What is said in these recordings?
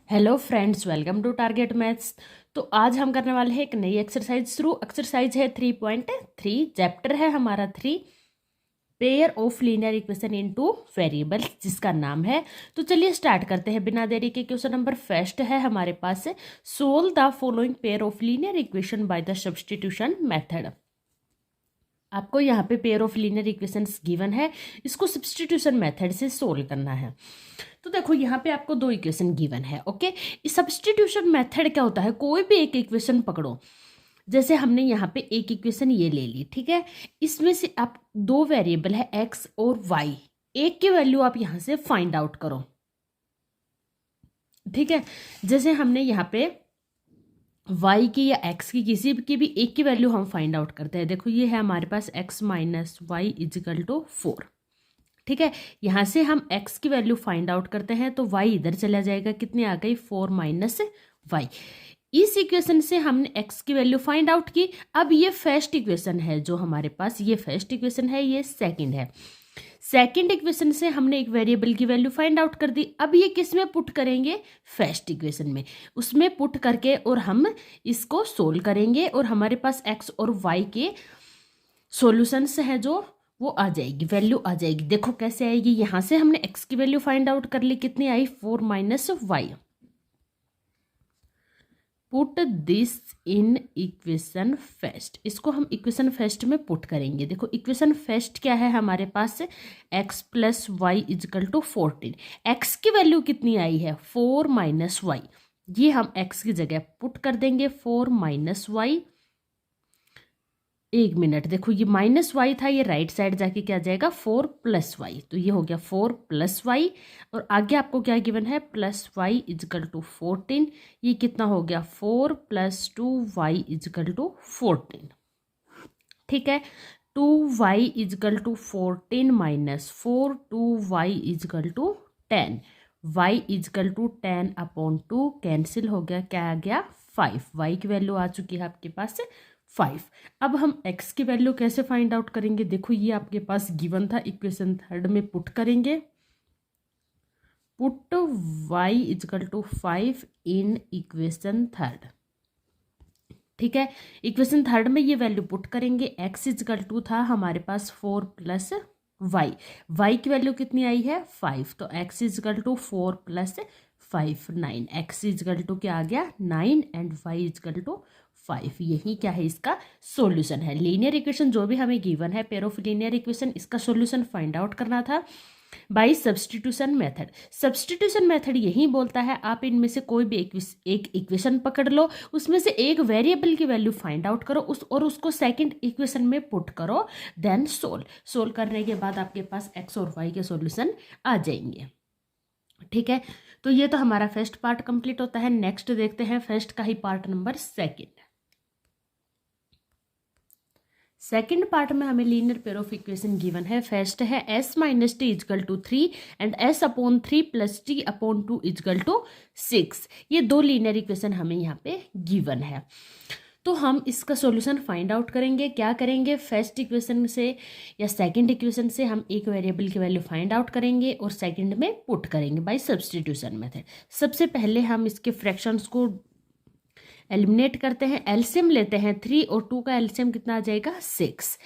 Hello friends, welcome to target maths. तो आज हम करने वाले हैं एक नई एक्सरसाइज शुरू। एक्सरसाइज है 3.3, चैप्टर है हमारा 3, pair of linear equation into variables, जिसका नाम है। तो चलिए स्टार्ट करते हैं बिना देरी के। क्वेश्चन नंबर फर्स्ट है हमारे पास, solve the following pair of linear equation by the substitution method. आपको यहाँ पे pair of linear equations given है, इसको सब्स्टिट्यूशन मेथड से सोल्व करना है। तो देखो यहाँ पे आपको दो इक्वेशन गिवन है। ओके, इस सब्स्टिट्यूशन मेथड क्या होता है, कोई भी एक इक्वेशन पकड़ो। जैसे हमने यहाँ पे एक इक्वेशन ये ले ली, ठीक है। इसमें से आप दो वेरिएबल है एक्स और वाई, एक की वैल्यू आप यहाँ से फाइंड आउट करो, ठीक है। जैसे हमने यहाँ पे y की या x की किसी की भी एक की वैल्यू हम फाइंड आउट करते हैं। देखो ये है हमारे पास x minus Y equal to 4, ठीक है। यहाँ से हम x की वैल्यू फाइंड आउट करते हैं तो y इधर चला जाएगा, कितनी आ गई 4 माइनस वाई। इस इक्वेशन से हमने x की वैल्यू फाइंड आउट की। अब ये फर्स्ट इक्वेशन है जो हमारे पास, ये फर्स्ट इक्वेशन है, ये सेकंड है। सेकंड इक्वेशन से हमने एक वेरिएबल की वैल्यू फाइंड आउट कर दी। अब ये किस में पुट करेंगे, फर्स्ट इक्वेशन में, उसमें पुट करके और हम इसको सोल्व करेंगे और हमारे पास x और y के सॉल्यूशंस है जो वो आ जाएगी, वैल्यू आ जाएगी। देखो कैसे आएगी, यहाँ से हमने x की वैल्यू फाइंड आउट कर ली, कितनी आई 4 minus Y. Put this in equation first, इसको हम इक्वेशन फर्स्ट में पुट करेंगे। देखो इक्वेशन फर्स्ट क्या है हमारे पास, x plus Y equal to 14। x की वैल्यू कितनी आई है 4 माइनस वाई, ये हम x की जगह पुट कर देंगे 4 माइनस वाई। एक मिनट, देखो ये माइनस वाई था, ये राइट साइड जाके क्या जाएगा 4 प्लस वाई, तो ये हो गया 4 प्लस वाई। और आगे आपको क्या गिवन है, प्लस वाई इजकल टू 14, ये कितना हो गया 4 प्लस 2y इजकल टू 14, ठीक है। 2y equal to 14 minus 4, 2y equal to 10, y equal to 10 upon 2 cancel हो गया, क्या आ गया 5। y की वैल्यू आ चुकी है आपके पास 5। अब हम x की वैल्यू कैसे फाइंड आउट करेंगे, देखो ये आपके पास गिवन था, इक्वेशन थर्ड में पुट करेंगे। Put y equal to 5 in equation third, ठीक है। इक्वेशन थर्ड में ये वैल्यू पुट करेंगे, x इजकल टू था हमारे पास 4 प्लस वाई, वाई की वैल्यू कितनी आई है 5, तो x equal to 4 plus 5 9, x equal to क्या आ गया 9 एंड y इजकल टू 5। यही क्या है, इसका सॉल्यूशन है। लीनियर इक्वेशन जो भी हमें गिवन है, पेयर ऑफ लीनियर इक्वेशन, इसका सॉल्यूशन फाइंड आउट करना था by substitution method. Substitution method यही बोलता है आप इनमें से कोई भी एक इक्वेशन पकड़ लो, उसमें से एक वेरिएबल की वैल्यू फाइंड आउट करो और उसको सेकंड इक्वेशन में पुट करो, देन सोल्व करने के बाद आपके पास x और y के सॉल्यूशन आ जाएंगे, ठीक है। तो ये तो हमारा फर्स्ट पार्ट कंप्लीट होता है। नेक्स्ट देखते हैं फर्स्ट का ही पार्ट नंबर सेकेंड पार्ट में हमें linear pair of equation given है। फर्स्ट है s minus T equal to 3 and s upon 3 plus T upon 2 equal to 6। ये दो लीनियर इक्वेशन हमें यहाँ पे गिवन है, तो हम इसका सॉल्यूशन फाइंड आउट करेंगे। क्या करेंगे, फर्स्ट इक्वेशन से या सेकंड इक्वेशन से हम एक वेरिएबल की वैल्यू फाइंड आउट करेंगे और सेकंड में पुट करेंगे बाय सब्स्टिट्यूशन मेथड। सबसे पहले हम इसके फ्रैक्शंस को एलिमिनेट करते हैं, एलसीएम लेते हैं 3 और 2 का एलसीएम कितना आ जाएगा 6।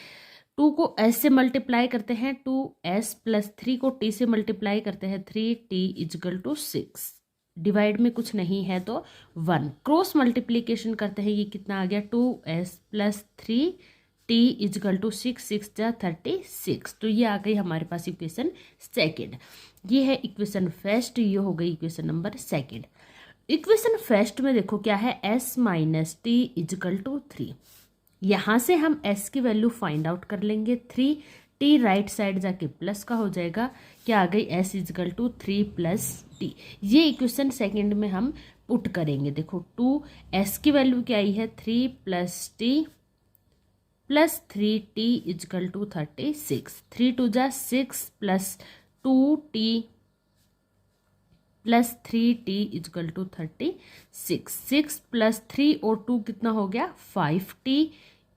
2 को s से मल्टीप्लाई करते हैं 2s प्लस 3 को t से मल्टीप्लाई करते हैं 3t इजकल टू 6। डिवाइड में कुछ नहीं है तो 1, क्रॉस मल्टीप्लीकेशन करते हैं, ये कितना आ गया 2s plus 3t equal to 6, 6 जा 36। तो ये आ गई हमारे पास इक्वेशन सेकेंड। ये है इक्वेशन फर्स्ट, ये हो गई equation number second. Equation first में देखो क्या है, s minus T equal to 3। यहाँ से हम s की वैल्यू फाइंड आउट कर लेंगे 3, t राइट साइड जाके प्लस का हो जाएगा, क्या आ गई s equal to 3 plus T. ये इक्वेशन सेकेंड में हम पुट करेंगे। देखो 2s की वैल्यू क्या आई है 3 plus T plus 3t equal to 36। 3 2 जा 6 plus 2t plus 3t equal to 36। 6 plus 3 और 2 कितना हो गया 5t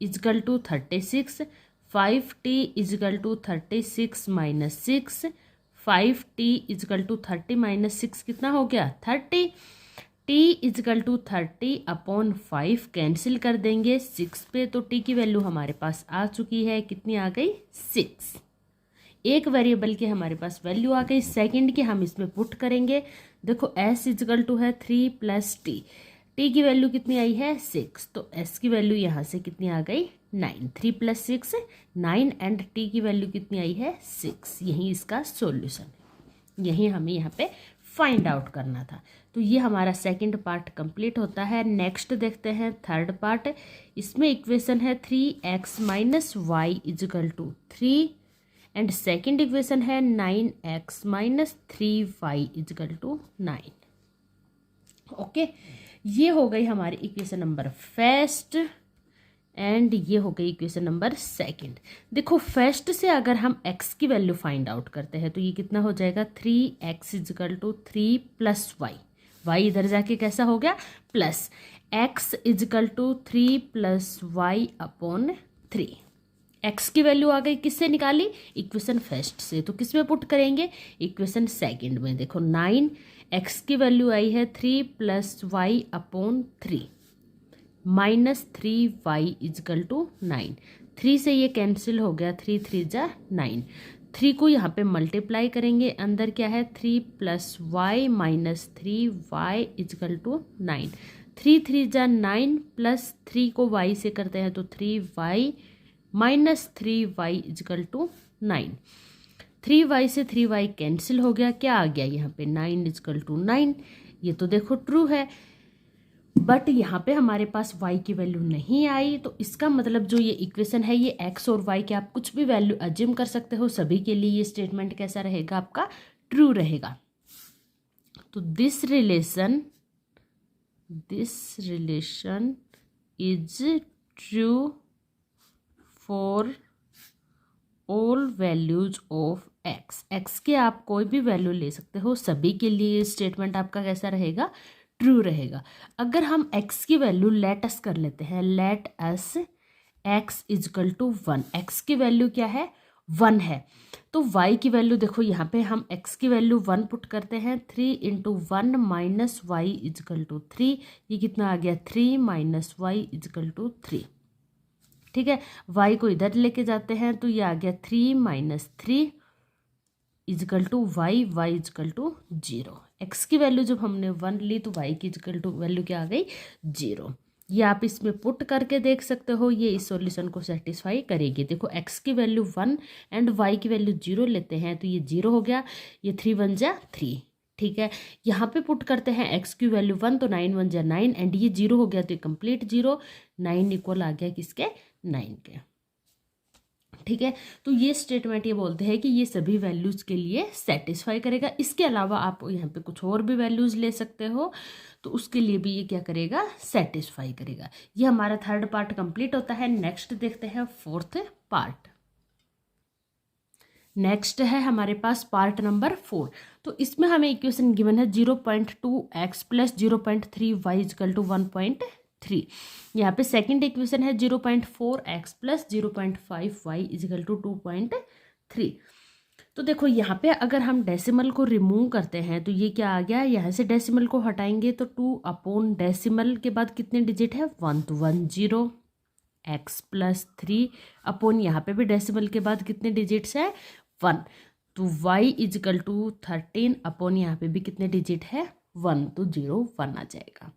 equal to 36। 5t equal to 36 minus 6, 5t equal to 30 minus 6 कितना हो गया 30। t इजकल टू 30/5 कैंसिल कर देंगे 6 पे, तो t की वैल्यू हमारे पास आ चुकी है, कितनी आ गई 6। एक वेरिएबल की हमारे पास वैल्यू आ गई, सेकंड की हम इसमें पुट करेंगे। देखो s इजकल टू है 3 + t, t की वैल्यू कितनी आई है 6, तो s की वैल्यू यहाँ से कितनी आ गई 9, 3 + 6 9 एंड t की वैल्यू कितनी आई है 6। यही इसका सॉल्यूशन है, यही हमें यहाँ पे फाइंड आउट करना था। तो ये हमारा सेकंड पार्ट कंप्लीट होता है। नेक्स्ट देखते हैं थर्ड पार्ट। इसमें इक्वेशन है 3x - y = 3 and second equation है 9x - 3y = 9। ओके, ये हो गई हमारी इक्वेशन नंबर फर्स्ट एंड ये हो गई इक्वेशन नंबर सेकंड। देखो फर्स्ट से अगर हम x की वैल्यू फाइंड आउट करते हैं तो ये कितना हो जाएगा 3x = 3 + y, y इधर जाके कैसा हो गया प्लस, x = 3 + y/3। x की वैल्यू आ गई, किससे निकाली इक्वेशन फर्स्ट से, तो किस में पुट करेंगे इक्वेशन सेकंड में। देखो 9, x की वैल्यू आई है 3 + y/3 -3y = 9। 3 से ये कैंसिल हो गया, 3 3 जा 9, 3 को यहाँ पे मल्टीप्लाई करेंगे, अंदर क्या है 3 + y - 3y = 9, 3 3 जा 9 प्लस 3 को y से करते हैं तो 3y - 3y = 9, 3y से 3y कैंसिल हो गया, क्या आ गया यहाँ पे 9 = 9। ये तो देखो ट्रू है, बट यहाँ पे हमारे पास y की वैल्यू नहीं आई, तो इसका मतलब जो ये इक्वेशन है ये x और y के आप कुछ भी वैल्यू अज्यूम कर सकते हो, सभी के लिए ये स्टेटमेंट कैसा रहेगा आपका ट्रू रहेगा। तो this relation is true for all values of x के आप कोई भी वैल्यू ले सकते हो, सभी के लिए स्टेटमेंट आपका कैसा रहेगा ट्रू रहेगा। अगर हम x की वैल्यू लेट अस कर लेते हैं, लेट अस x = 1, x की वैल्यू क्या है 1 है, तो y की वैल्यू देखो यहाँ पे हम x की वैल्यू 1 पुट करते हैं, 3 × 1 - y = 3, ये कितना आ गया 3 - y = 3। ठीक है, y को इधर लेके जाते हैं तो ये आ गया 3 - 3 = y = 0। x की वैल्यू जब हमने 1 ली तो y की वैल्यू क्या आ गई 0। ये आप इसमें पुट करके देख सकते हो, ये इस सॉल्यूशन को सेटिस्फाई करेगी। देखो x की वैल्यू 1 एंड y की वैल्यू 0 लेते हैं तो ये 0 हो गया, ये 3 1 जा 3। ठीक है, यहाँ पे पुट करते हैं x की वैल्यू 1 तो 9 1 जा 9 एंड ये 0 हो गया तो ये कंप्लीट 0, 9 इक्वल आ गया किसके 9 के। ठीक है, तो ये स्टेटमेंट ये बोलते हैं कि ये सभी वैल्यूज के लिए सेटिस्फाई करेगा। इसके अलावा आप यहाँ पे कुछ और भी वैल्यूज ले सकते हो, तो उसके लिए भी ये क्या करेगा सेटिस्फाई करेगा। ये हमारा थर्ड पार्ट कंप्लीट होता है। नेक्स्ट देखते हैं फोर्थ पार्ट। नेक्स्ट है हमारे पास पार्ट नंबर 4। तो इसमें हमें इक्वेशन गिवन है 0.2x + 0.3y = 1.3। यहाँ पे सेकंड इक्वेशन है 0.4x + 0.5y = 2.3। तो देखो यहाँ पे अगर हम डेसिमल को रिमूव करते हैं तो ये क्या आ गया, यहाँ से डेसिमल को हटाएंगे तो 2 डेसिमल के बाद कितने डिजिट है 1, तो 1 0, x + 3 यहाँ पे भी डेसिमल के बाद कितने डिजिट्स है 1, तो y = 13 यहाँ पे भी कितने डिजिट है 1, तो 0 1 आ जाएगा।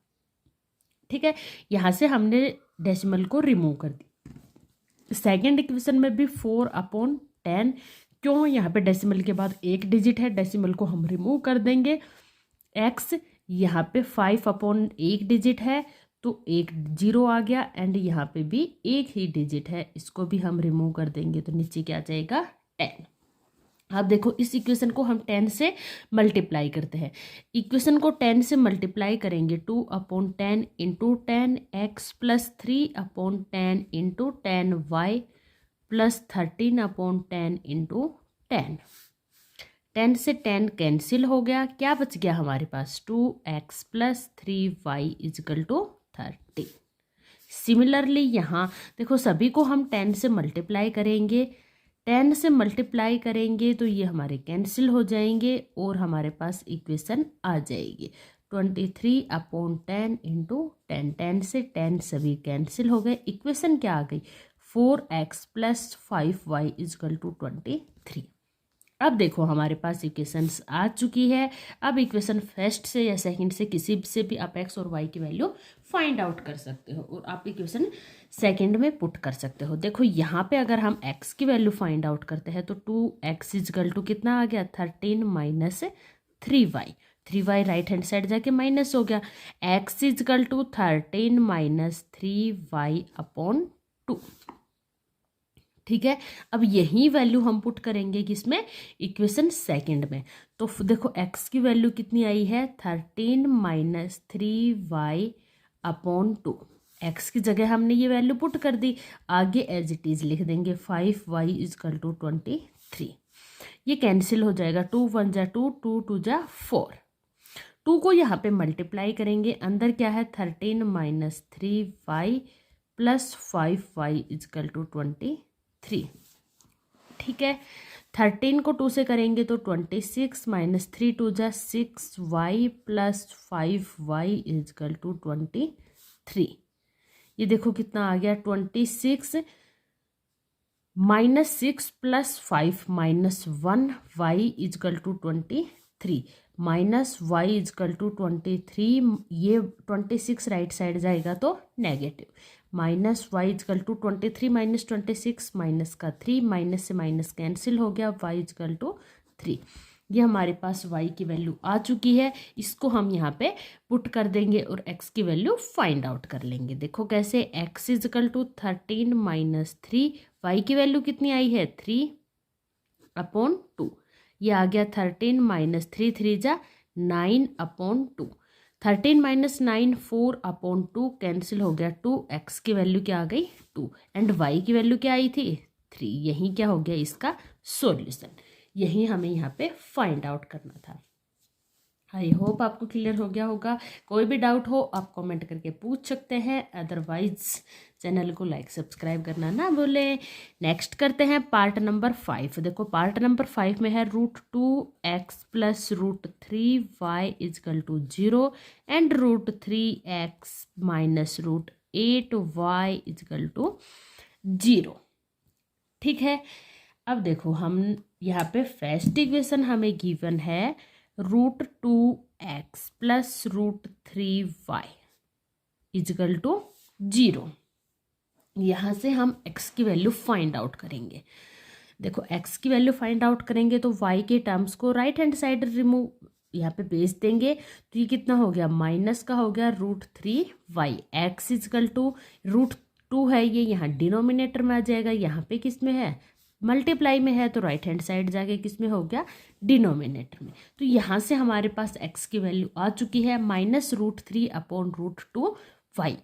ठीक है, यहाँ से हमने डेसिमल को रिमूव कर दी। सेकेंड इक्वेशन में भी 4/10, क्यों, यहाँ पे डेसिमल के बाद एक डिजिट है, डेसिमल को हम रिमूव कर देंगे। x यहाँ पे 5/1 डिजिट है तो एक 0 आ गया एंड यहाँ पे भी एक ही डिजिट है, इसको भी हम रिमूव कर देंगे तो नीचे क्या आ जाएगा 10। अब देखो इस इक्वेशन को हम 10 से मल्टीप्लाई करते हैं। इक्वेशन को 10 से मल्टीप्लाई करेंगे 2/10 × 10 x + 3/10 × 10 y + 13/10 × 10। 10 से 10 कैंसिल हो गया, क्या बच गया हमारे पास 2x + 3y = 30। सिमिलरली यहाँ देखो सभी को हम 10 से मल्टीप्लाई करेंगे, 10 से मल्टीप्लाई करेंगे तो ये हमारे कैंसिल हो जाएंगे और हमारे पास इक्वेशन आ जाएगी। 23/10 इंटू 10, 10 से 10 सभी कैंसिल हो गए। इक्वेशन क्या आ गई 4x + 5y = 23। अब देखो हमारे पास इक्वेशंस आ चुकी है। अब इक्वेशन फर्स्ट से या सेकंड से किसी से भी आप x और y की वैल्यू फाइंड आउट कर सकते हो और आप इक्वेशन सेकंड में पुट कर सकते हो। देखो यहाँ पे अगर हम x की वैल्यू फाइंड आउट करते हैं तो 2x = कितना आ गया 13 - 3y। 3y right hand side जाके माइनस हो गया। x = 13 - 3y/2। ठीक है, अब यही वैल्यू हम पुट करेंगे किसमें इक्वेशन सेकंड में। तो देखो x की वैल्यू कितनी आई है 13 - 3y/2। x की जगह हमने ये वैल्यू पुट कर दी। आगे एज इट इज लिख देंगे 5y = 23। ये कैंसिल हो जाएगा 2 × 1 = 2, 2 × 2 = 4। 2 को यहाँ पे मल्टीप्लाई करेंगे। अंदर क्या है 13 - 3y + 5y = 23। ठीक है, 13 को 2 से करेंगे तो 26 - 3 × 2 = 6y + 5y = 23। ये देखो कितना आ गया 26 - 6 + 5 - 1y = 23 -y = 23। ये 26 राइट साइड जाएगा तो नेगेटिव। -y = 23 - 26 माइनस का 3, माइनस से माइनस कैंसिल हो गया, y = 3। ये हमारे पास y की वैल्यू आ चुकी है। इसको हम यहाँ पे पुट कर देंगे और x की वैल्यू फाइंड आउट कर लेंगे। देखो कैसे x = 13 - 3, y की वैल्यू कितनी आई है 3/2। ये आ गया 13 - 3, 3 × 9/2। 13 - 9 4/2 कैंसिल हो गया 2। x की वैल्यू क्या आ गई 2 एंड y की वैल्यू क्या आई थी 3। यही क्या हो गया इसका सॉल्यूशन। यही हमें यहाँ पे फाइंड आउट करना था। आई होप आपको क्लियर हो गया होगा। कोई भी डाउट हो आप कमेंट करके पूछ सकते हैं, अदरवाइज चैनल को लाइक सब्सक्राइब करना ना भूलें। नेक्स्ट करते हैं पार्ट नंबर 5। देखो पार्ट नंबर 5 में है √2x + √3y = 0 and √3x - √8y = 0। ठीक है, अब देखो हम यहाँ पे फर्स्ट इक्वेशन हमें गिवन है √2x + √3y = 0। यहाँ से हम x की वैल्यू फाइंड आउट करेंगे। देखो x की वैल्यू फाइंड आउट करेंगे तो y के टर्म्स को राइट हैंड साइड रिमूव यहाँ पे भेज देंगे तो ये कितना हो गया माइनस का हो गया √3y। x = √2 है, ये यहाँ डिनोमिनेटर में आ जाएगा। यहाँ पे किस में है मल्टीप्लाई में है तो राइट हैंड साइड जाके किस में हो गया डिनोमिनेटर में। तो यहाँ से हमारे पास x की वैल्यू आ चुकी है -√3/√2y।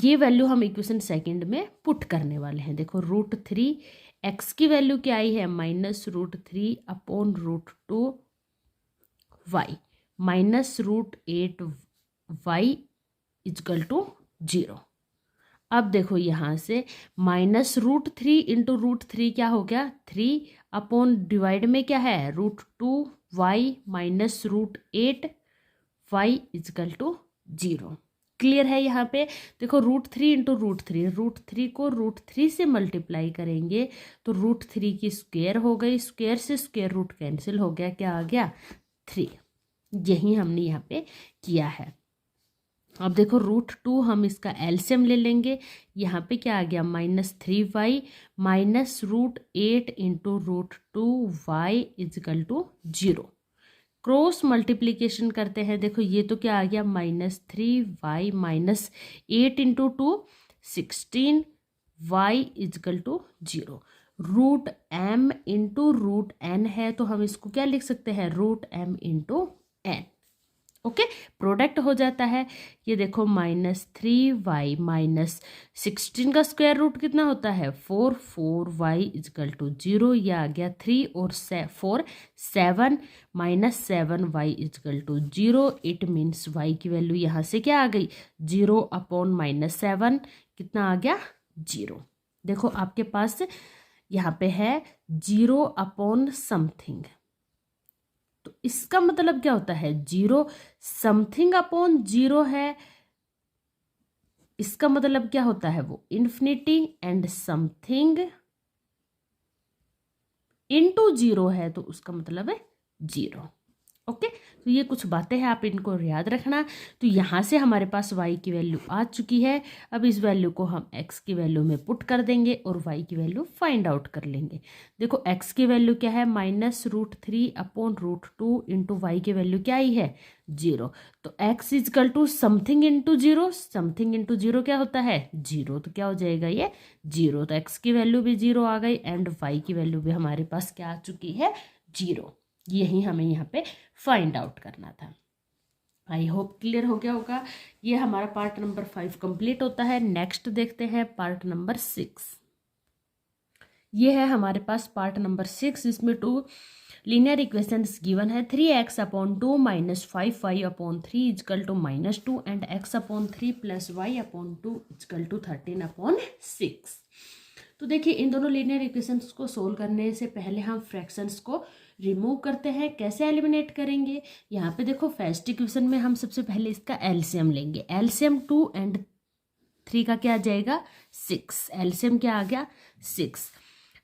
ये वैल्यू हम इक्वेशन सेकंड में पुट करने वाले हैं। देखो √3 x की वैल्यू क्या आई है -√3/√2y -√8y = 0। अब देखो यहाँ से -√3 × √3 क्या हो गया 3 डिवाइड में क्या है √2y -√8y = 0। क्लियर है यहाँ पे। देखो √3 × √3, √3 को √3 से मल्टीप्लाई करेंगे तो √3 की स्क्वायर हो गई, स्क्वायर से स्क्वायर रूट कैंसिल हो गया, क्या आ गया 3। यही हमने यहाँ पे किया है। अब देखो √2 हम इसका एलसीएम ले लेंगे। यहाँ पे क्या आ गया -3y -√8 × √2y = 0। क्रॉस मल्टीप्लिकेशन करते हैं। देखो ये तो क्या आ गया -3y -8 × 2 16y = 0। √m × √n है तो हम इसको क्या लिख सकते हैं √m × n। ओके, प्रोडक्ट हो जाता है। ये देखो -3y -16 का स्क्वायर रूट कितना होता है 4, 4y = 0। ये आ गया 3 और 4 7 -7y = 0। इट मीन्स y की वैल्यू यहाँ से क्या आ गई 0/-7 कितना आ गया 0। देखो आपके पास यहाँ पे है 0/समथिंग तो इसका मतलब क्या होता है, 0 समथिंग अपॉन 0 है, इसका मतलब क्या होता है, वो इन्फिनिटी एंड समथिंग इनटू 0 है, तो उसका मतलब है 0। ओके, तो ये कुछ बातें हैं, आप इनको याद रखना। तो यहाँ से हमारे पास y की वैल्यू आ चुकी है। अब इस वैल्यू को हम x की वैल्यू में पुट कर देंगे और y की वैल्यू फाइंड आउट कर लेंगे। देखो x की वैल्यू क्या है, -√3 अपॉन √2 इंटू वाई की वैल्यू क्या आई है, 0। तो x equal to something into 0, something into 0 क्या होता है, 0। तो क्या हो जाएगा ये 0। तो x की वैल्यू भी 0 आ गई एंड y की वैल्यू भी हमारे पास क्या आ चुकी है, 0। यही हमें यहाँ पे फाइंड आउट करना था। आई होप क्लियर हो गया होगा। ये हमारा पार्ट नंबर 5 कंप्लीट होता है। नेक्स्ट देखते हैं पार्ट नंबर 6। ये है हमारे पास पार्ट नंबर 6। इसमें 2 लीनियर इक्वेशंस गिवन है, 3x upon 2 minus 5y upon 3 equal to -2 and x upon 3 plus y upon 2 equal to 13 upon 6। तो देखिए, इन दोनों लीनियर इक्वेशंस को सोल्व करने से पहले हम फ्रैक्शंस को रिमूव करते हैं। कैसे एलिमिनेट करेंगे, यहाँ पे देखो फर्स्ट इक्वेशन में हम सबसे पहले इसका एलसीएम लेंगे। एलसीएम 2 एंड 3 का क्या आ जाएगा, 6। एलसीएम क्या आ गया, 6।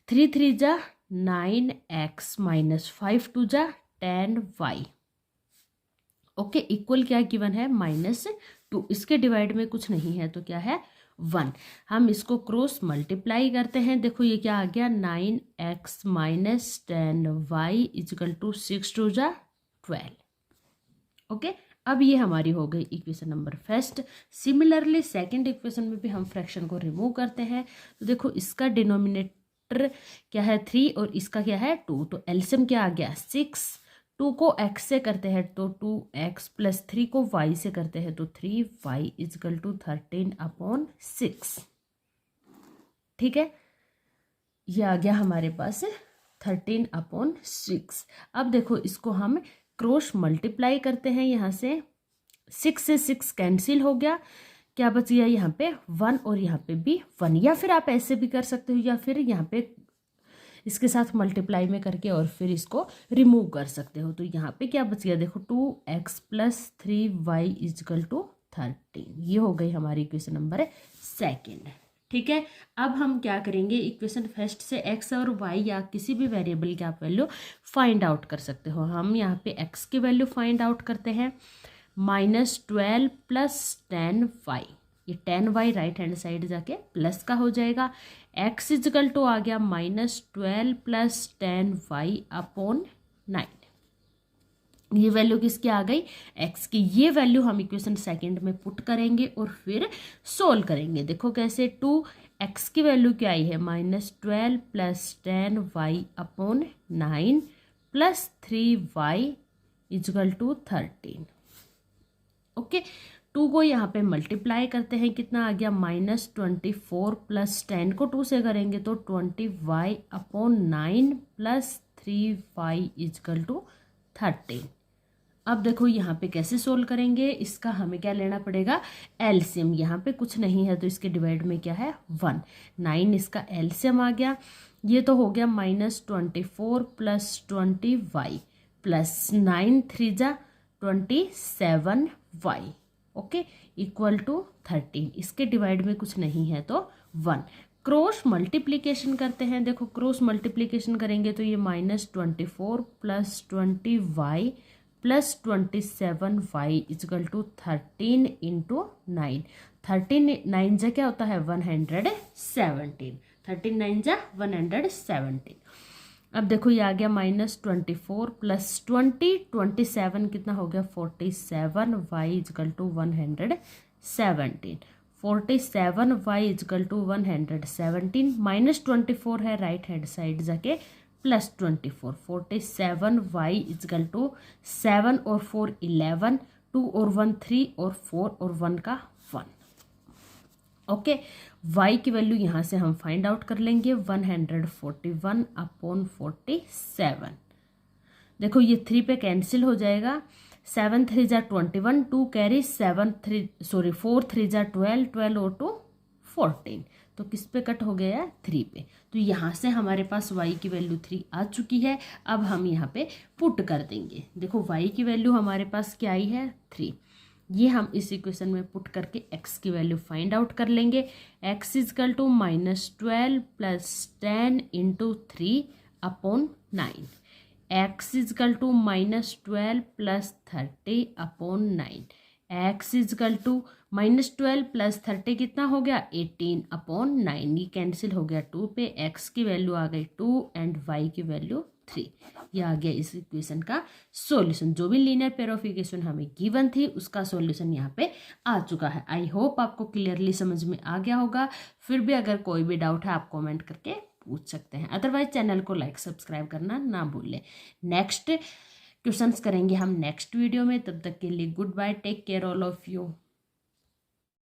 3 3 जा 9x माइनस 5 2 जा 10y। ओके, इक्वल क्या गिवन है, -2। इसके डिवाइड में कुछ नहीं है तो क्या है, 1। हम इसको क्रॉस मल्टीप्लाई करते हैं। देखो ये क्या आ गया, 9x minus 10y is equal to 6 2 जा 12। ओके, अब ये हमारी हो गई equation number first. Similarly second equation में भी हम फ्रैक्शन को रिमूव करते हैं। तो देखो इसका डिनोमिनेटर क्या है, 3 और इसका क्या है, 2। तो एलसीएम क्या आ गया, 6। 2 को x से करते हैं तो 2x प्लस 3 को y से करते हैं तो 3y इजकल टू 13 अपॉन 6। ठीक है, ये आ गया हमारे पास 13 अपॉन 6। अब देखो इसको हम क्रॉस मल्टीप्लाई करते हैं। यहाँ से 6 से 6 कैंसिल हो गया, क्या बच गया यहाँ पे 1 और यहाँ पे भी 1। या फिर आप ऐसे भी कर सकते हो, या फिर यहाँ पे इसके साथ मल्टीप्लाई में करके और फिर इसको रिमूव कर सकते हो। तो यहाँ पे क्या बच गया, देखो 2x plus 3y equal to 13। ये हो गई हमारी इक्वेशन नंबर सेकेंड। ठीक है, अब हम क्या करेंगे, इक्वेशन फर्स्ट से x और y या किसी भी वेरिएबल की आप वैल्यू फाइंड आउट कर सकते हो। हम यहाँ पे x की वैल्यू फाइंड आउट करते हैं, -12 प्लस 10y। ये 10y राइट हैंड साइड जाके प्लस का हो जाएगा। x इजकल टू आ गया -12 प्लस 10y अपॉन 9। ये वैल्यू किसकी आ गई, x की। ये वैल्यू हम इक्वेशन सेकंड में पुट करेंगे और फिर सोल्व करेंगे। देखो कैसे, 2x की वैल्यू क्या आई है, -12 plus 10y upon 9 plus 3y equal to 13। Okay, 2 को यहाँ पे मल्टीप्लाई करते हैं, कितना आ गया, -24 प्लस 10 को 2 से करेंगे तो 20y upon 9 plus 3y equal to 13। अब देखो यहाँ पे कैसे सोल्व करेंगे, इसका हमें क्या लेना पड़ेगा, एलसीएम। यहाँ पे कुछ नहीं है तो इसके डिवाइड में क्या है, 1। 9 इसका एलसीएम आ गया। ये तो हो गया -24 प्लस 20y प्लस 9 3 जा 27y। Okay, equal to 13। इसके डिवाइड में कुछ नहीं है तो 1। क्रॉस मल्टीप्लिकेशन करते हैं। देखो क्रॉस मल्टीप्लिकेशन करेंगे तो ये -24 plus 20y plus 27y equal to 13 into 9। 13 9 जा क्या होता है, 117। 13 9 जा 117। अब देखो ये आ गया -24 प्लस 27 कितना हो गया, 47y is equal to 117। 47y is equal to 117 -24 है राइट हैंड साइड जाके प्लस 24। 47y इजकल टू 7 और 4 11, 2 और 1 3 और 4 और 1 का 1। ओके, y की वैल्यू यहाँ से हम फाइंड आउट कर लेंगे, 141 अपॉन 47। देखो ये 3 पे कैंसिल हो जाएगा, 7 3 जा 21, 2 कैरी 4 3 जा 12, 12 और 2 14। तो किस पे कट हो गया है, 3 पे। तो यहाँ से हमारे पास y की वैल्यू 3 आ चुकी है। अब हम यहाँ पे पुट कर देंगे। देखो y की वैल्यू हमारे पास क्या आई है, 3। ये हम इस इक्वेशन में पुट करके x की वैल्यू फाइंड आउट कर लेंगे। x equal to -12 + 10 × 3/9। x equal to -12 + 30/9। x equal to -12 + 30 कितना हो गया, 18/9। ये कैंसिल हो गया 2 पे। x की वैल्यू आ गई 2 एंड y की वैल्यू 3। ये आ गया इस इक्वेशन का सॉल्यूशन। जो भी लीनियर पेयर ऑफ इक्वेशन हमें गिवन थी उसका सॉल्यूशन यहाँ पे आ चुका है। आई होप आपको क्लियरली समझ में आ गया होगा। फिर भी अगर कोई भी डाउट है आप कमेंट करके पूछ सकते हैं। अदरवाइज चैनल को लाइक सब्सक्राइब करना ना भूलें। नेक्स्ट क्वेश्चंस करेंगे हम नेक्स्ट वीडियो में। तब तक के लिए good bye, take care all of you.